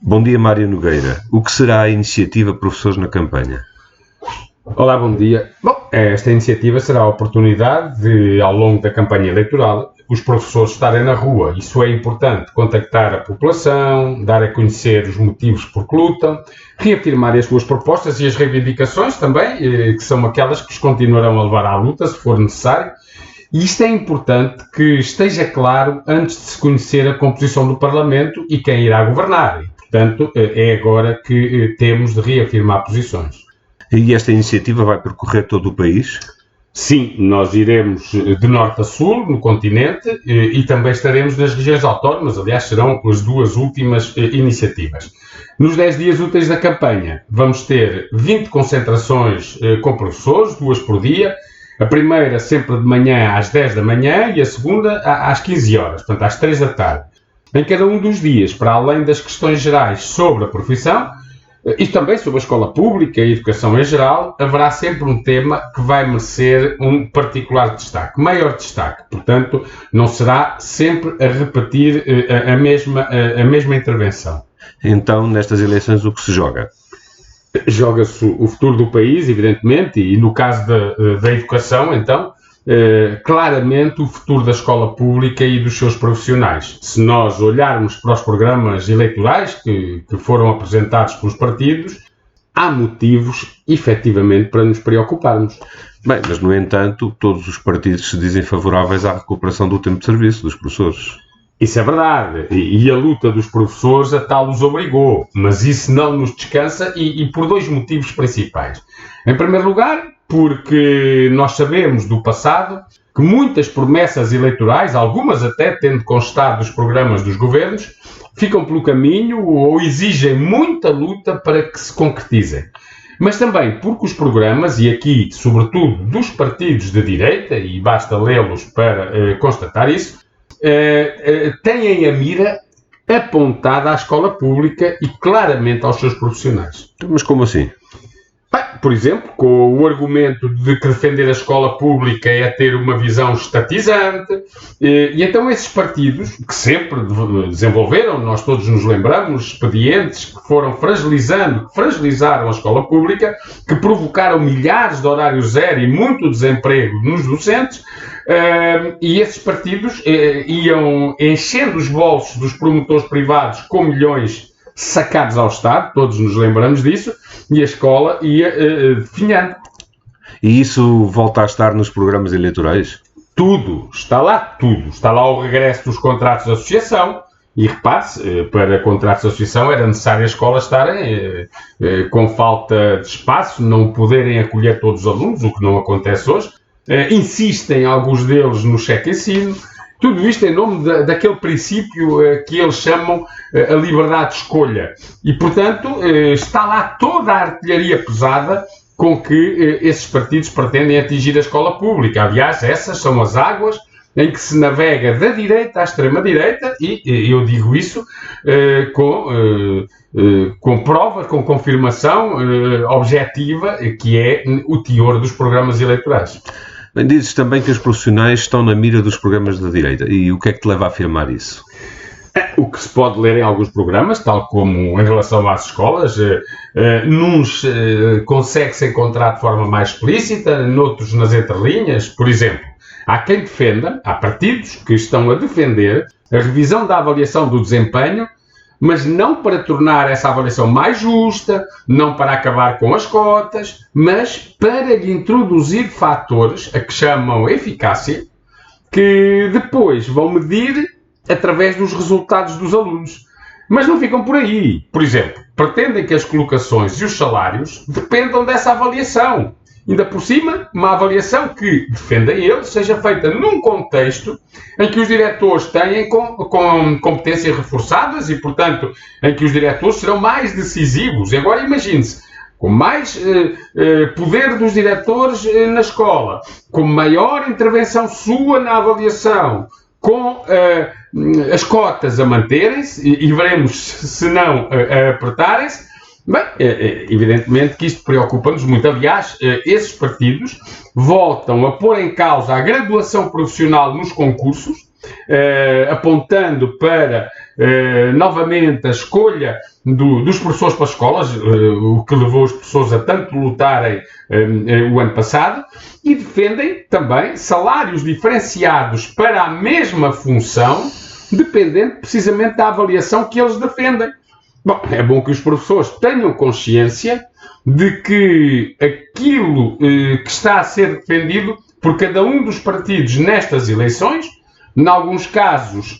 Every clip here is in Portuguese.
Bom dia, Mário Nogueira. O que será a iniciativa Professores na Campanha? Olá, bom dia. Esta iniciativa será a oportunidade de, ao longo da campanha eleitoral, os professores estarem na rua. Isso é importante, contactar a população, dar a conhecer os motivos por que lutam, reafirmar as suas propostas e as reivindicações também, que são aquelas que os continuarão a levar à luta, se for necessário. E isto é importante que esteja claro antes de se conhecer a composição do Parlamento e quem irá governar. E, portanto, é agora que temos de reafirmar posições. E esta iniciativa vai percorrer todo o país? Sim, nós iremos de norte a sul, no continente, e também estaremos nas regiões autónomas, aliás, serão as duas últimas iniciativas. Nos 10 dias úteis da campanha, vamos ter 20 concentrações com professores, 2 por dia, a primeira sempre de manhã às 10 da manhã e a segunda às 15 horas, portanto às 3 da tarde. Em cada um dos dias, para além das questões gerais sobre a profissão, e também sobre a escola pública e a educação em geral, haverá sempre um tema que vai merecer um particular destaque, maior destaque. Portanto, não será sempre a repetir a mesma intervenção. Então, nestas eleições, o que se joga? Joga-se o futuro do país, evidentemente, e no caso da educação, então, claramente o futuro da escola pública e dos seus profissionais. Se nós olharmos para os programas eleitorais que foram apresentados pelos partidos, há motivos, efetivamente, para nos preocuparmos. Bem, mas, no entanto, todos os partidos se dizem favoráveis à recuperação do tempo de serviço dos professores. Isso é verdade, e a luta dos professores a tal os obrigou, mas isso não nos descansa e por 2 motivos principais. Em primeiro lugar, porque nós sabemos do passado que muitas promessas eleitorais, algumas até tendo constado dos programas dos governos, ficam pelo caminho ou exigem muita luta para que se concretizem. Mas também porque os programas, e aqui sobretudo dos partidos de direita, e basta lê-los para constatar isso, têm a mira apontada à escola pública e claramente aos seus profissionais. Mas como assim? Por exemplo, com o argumento de que defender a escola pública é ter uma visão estatizante, e então esses partidos, que sempre desenvolveram, nós todos nos lembramos, expedientes que fragilizaram a escola pública, que provocaram milhares de horários zero e muito desemprego nos docentes, e esses partidos iam enchendo os bolsos dos promotores privados com milhões sacados ao Estado, todos nos lembramos disso, e a escola ia definhando. E isso volta a estar nos programas eleitorais? Tudo. Está lá o regresso dos contratos de associação, e repare-se, para contratos de associação era necessário as escolas estarem com falta de espaço, não poderem acolher todos os alunos, o que não acontece hoje. Insistem alguns deles no cheque ensino. Tudo isto em nome daquele princípio que eles chamam a liberdade de escolha. E, portanto, está lá toda a artilharia pesada com que esses partidos pretendem atingir a escola pública. Aliás, essas são as águas em que se navega da direita à extrema-direita e eu digo isso com provas, com confirmação objetiva, que é o teor dos programas eleitorais. Bem, dizes também que os profissionais estão na mira dos programas da direita. E o que é que te leva a afirmar isso? O que se pode ler em alguns programas, tal como em relação às escolas, nuns consegue-se encontrar de forma mais explícita, noutros nas entrelinhas. Por exemplo, há quem defenda, há partidos que estão a defender a revisão da avaliação do desempenho, mas não para tornar essa avaliação mais justa, não para acabar com as cotas, mas para lhe introduzir fatores a que chamam eficácia, que depois vão medir através dos resultados dos alunos. Mas não ficam por aí. Por exemplo, pretendem que as colocações e os salários dependam dessa avaliação. Ainda por cima, uma avaliação que, defendem eles, seja feita num contexto em que os diretores têm com competências reforçadas e, portanto, em que os diretores serão mais decisivos. E agora imagine-se, com mais poder dos diretores na escola, com maior intervenção sua na avaliação, com as cotas a manterem-se e veremos se não a apertarem-se. Bem, evidentemente que isto preocupa-nos muito. Aliás, esses partidos voltam a pôr em causa a graduação profissional nos concursos, apontando para novamente a escolha dos professores para as escolas, o que levou os professores a tanto lutarem o ano passado, e defendem também salários diferenciados para a mesma função, dependendo precisamente da avaliação que eles defendem. Bom, é bom que os professores tenham consciência de que aquilo que está a ser defendido por cada um dos partidos nestas eleições, em alguns casos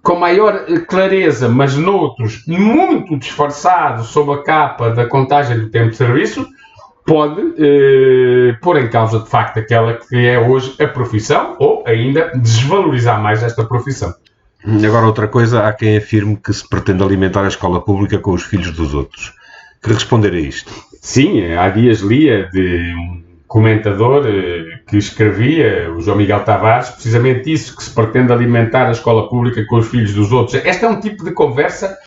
com maior clareza, mas noutros muito disfarçado sob a capa da contagem do tempo de serviço, pode pôr em causa de facto aquela que é hoje a profissão, ou ainda desvalorizar mais esta profissão. Agora, outra coisa, há quem afirme que se pretende alimentar a escola pública com os filhos dos outros. Que responder a isto? Sim, há dias lia de um comentador que escrevia, o João Miguel Tavares, precisamente isso, que se pretende alimentar a escola pública com os filhos dos outros. Este é um tipo de conversa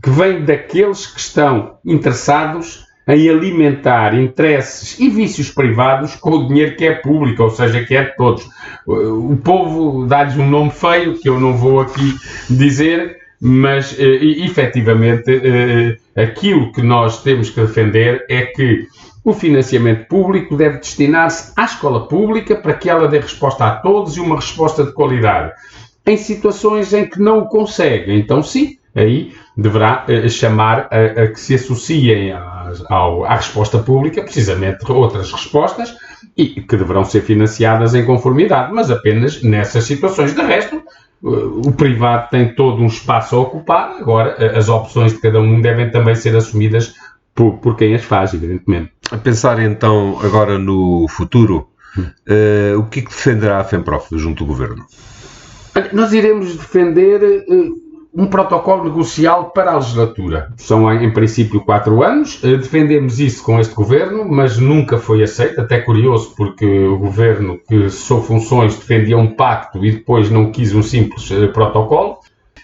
que vem daqueles que estão interessados em alimentar interesses e vícios privados com o dinheiro que é público, ou seja, que é de todos. O povo dá-lhes um nome feio, que eu não vou aqui dizer, mas, efetivamente, aquilo que nós temos que defender é que o financiamento público deve destinar-se à escola pública para que ela dê resposta a todos e uma resposta de qualidade. Em situações em que não o consegue, então sim, aí deverá chamar a que se associem à resposta pública, precisamente outras respostas, e que deverão ser financiadas em conformidade, mas apenas nessas situações. De resto, o privado tem todo um espaço a ocupar, agora as opções de cada um devem também ser assumidas por quem as faz, evidentemente. A pensar então agora no futuro, o que é que defenderá a FEMPROF junto do Governo? Nós iremos defender um protocolo negocial para a legislatura. São, em princípio, 4 anos. Defendemos isso com este Governo, mas nunca foi aceito. Até curioso, porque o Governo que sob funções defendia um pacto e depois não quis um simples protocolo.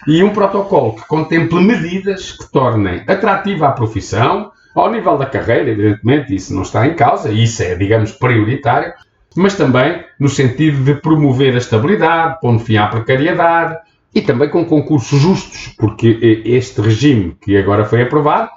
E um protocolo que contemple medidas que tornem atrativa a profissão, ao nível da carreira, evidentemente, isso não está em causa, isso é, digamos, prioritário, mas também no sentido de promover a estabilidade, pondo fim à precariedade, e também com concursos justos, porque este regime que agora foi aprovado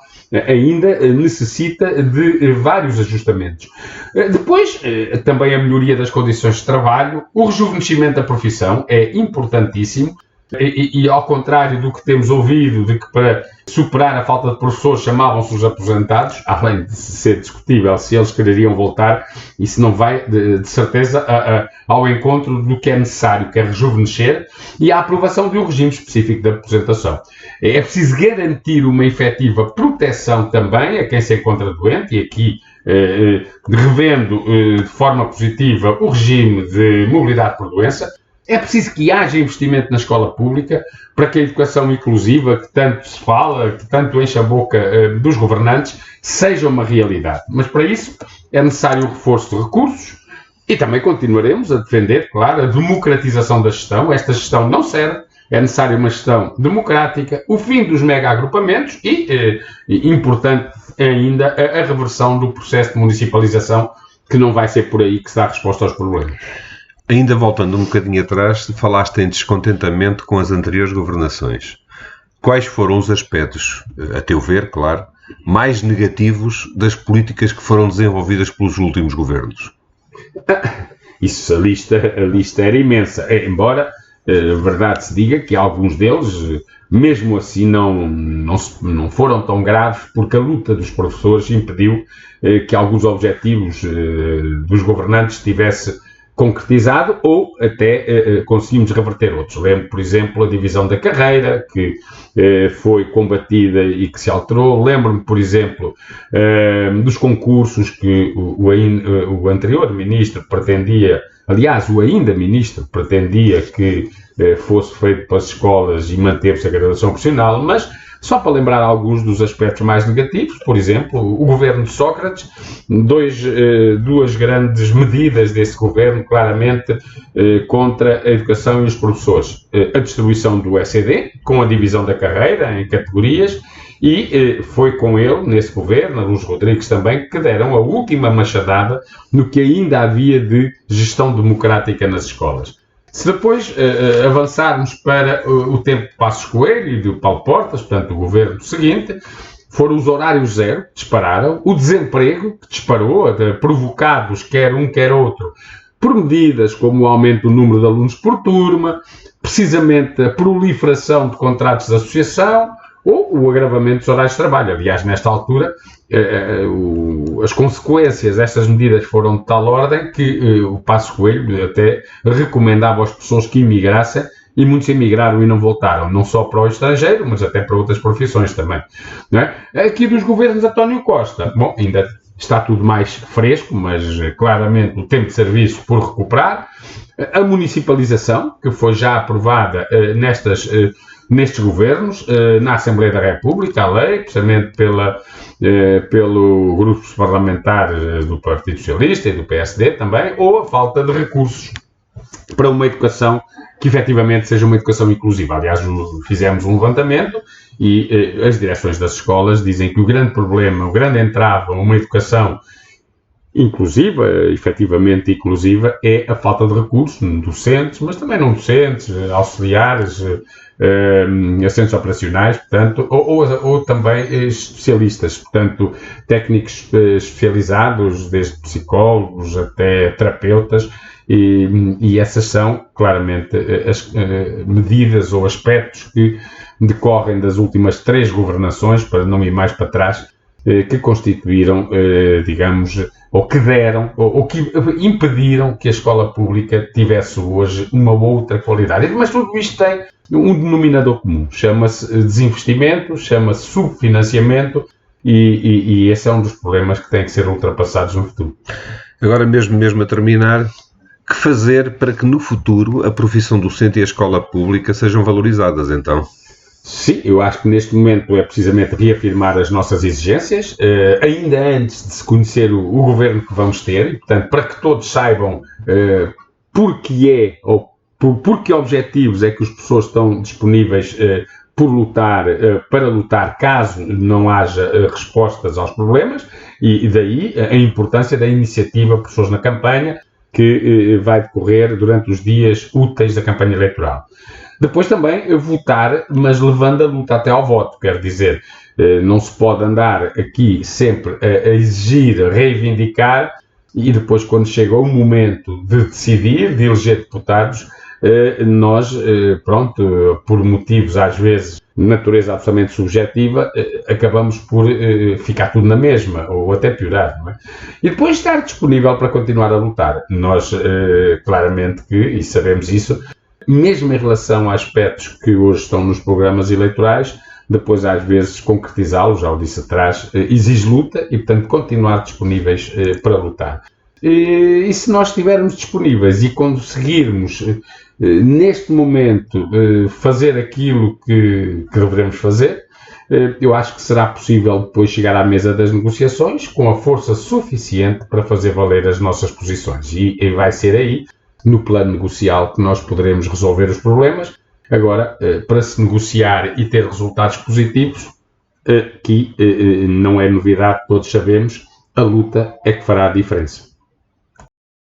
ainda necessita de vários ajustamentos. Depois, também a melhoria das condições de trabalho, o rejuvenescimento da profissão é importantíssimo, e ao contrário do que temos ouvido, de que para superar a falta de professores chamavam-se os aposentados, além de ser discutível se eles quereriam voltar, isso não vai, de certeza, ao encontro do que é necessário, que é rejuvenescer, e a aprovação de um regime específico de aposentação. É preciso garantir uma efetiva proteção também a quem se encontra doente, e aqui revendo de forma positiva o regime de mobilidade por doença. É preciso que haja investimento na escola pública para que a educação inclusiva, que tanto se fala, que tanto enche a boca dos governantes, seja uma realidade. Mas para isso é necessário o reforço de recursos e também continuaremos a defender, claro, a democratização da gestão. Esta gestão não serve, é necessária uma gestão democrática, o fim dos mega-agrupamentos e, importante ainda, a reversão do processo de municipalização, que não vai ser por aí que se dá resposta aos problemas. Ainda voltando um bocadinho atrás, falaste em descontentamento com as anteriores governações. Quais foram os aspectos, a teu ver, claro, mais negativos das políticas que foram desenvolvidas pelos últimos governos? Isso, a lista era imensa. Embora, verdade se diga que alguns deles, mesmo assim, não foram tão graves, porque a luta dos professores impediu que alguns objetivos dos governantes tivesse concretizado ou até conseguimos reverter outros. Lembro, por exemplo, a divisão da carreira, que foi combatida e que se alterou. Lembro-me, por exemplo, dos concursos que o anterior ministro pretendia, aliás, o ainda ministro pretendia que fosse feito para as escolas e manteve-se a graduação profissional, mas só para lembrar alguns dos aspectos mais negativos, por exemplo, o governo de Sócrates, duas grandes medidas desse governo, claramente, contra a educação e os professores. A distribuição do ECD, com a divisão da carreira em categorias, e foi com ele, nesse governo, Luís Rodrigues também, que deram a última machadada no que ainda havia de gestão democrática nas escolas. Se depois avançarmos para o tempo de Passos Coelho e do Paulo Portas, portanto, o governo seguinte, foram os horários zero, que dispararam, o desemprego, que disparou, provocados quer um, quer outro, por medidas como o aumento do número de alunos por turma, precisamente a proliferação de contratos de associação ou o agravamento dos horários de trabalho. Aliás, nesta altura, as consequências destas medidas foram de tal ordem que o Passos Coelho até recomendava às pessoas que imigrassem, e muitos emigraram e não voltaram, não só para o estrangeiro, mas até para outras profissões também. Não é? Aqui dos governos de António Costa, bom, ainda está tudo mais fresco, mas claramente o tempo de serviço por recuperar. A municipalização, que foi já aprovada nestes governos, na Assembleia da República, a lei, precisamente pelo grupos parlamentares do Partido Socialista e do PSD também, ou a falta de recursos para uma educação que efetivamente seja uma educação inclusiva. Aliás, fizemos um levantamento e as direções das escolas dizem que o grande problema, o grande entrave a uma educação inclusiva, efetivamente inclusiva, é a falta de recursos, docentes, mas também não docentes, auxiliares, assistentes operacionais, portanto, ou também especialistas, portanto, técnicos especializados, desde psicólogos até terapeutas, e essas são, claramente, as medidas ou aspectos que decorrem das últimas 3 governações, para não ir mais para trás, que constituíram, digamos, ou que deram, ou que impediram que a escola pública tivesse hoje uma outra qualidade. Mas tudo isto tem um denominador comum, chama-se desinvestimento, chama-se subfinanciamento, e esse é um dos problemas que têm que ser ultrapassados no futuro. Agora mesmo a terminar, que fazer para que no futuro a profissão docente e a escola pública sejam valorizadas, então? Sim, eu acho que neste momento é precisamente reafirmar as nossas exigências, ainda antes de se conhecer o governo que vamos ter, e, portanto, para que todos saibam por que objetivos é que as pessoas estão disponíveis para lutar caso não haja respostas aos problemas, e daí a importância da iniciativa Pessoas na Campanha, que vai decorrer durante os dias úteis da campanha eleitoral. Depois também votar, mas levando a luta até ao voto, quer dizer, não se pode andar aqui sempre a exigir, a reivindicar, e depois quando chega o momento de decidir, de eleger deputados, nós, por motivos às vezes de natureza absolutamente subjetiva, acabamos por ficar tudo na mesma, ou até piorar, não é? E depois estar disponível para continuar a lutar. Nós, claramente e sabemos isso, mesmo em relação a aspectos que hoje estão nos programas eleitorais, depois às vezes concretizá-los, já o disse atrás, exige luta e, portanto, continuar disponíveis para lutar. E se nós estivermos disponíveis e conseguirmos, neste momento, fazer aquilo que devemos fazer, eu acho que será possível depois chegar à mesa das negociações com a força suficiente para fazer valer as nossas posições. E vai ser aí, no plano negocial, que nós poderemos resolver os problemas. Agora, para se negociar e ter resultados positivos, que não é novidade, todos sabemos, a luta é que fará a diferença.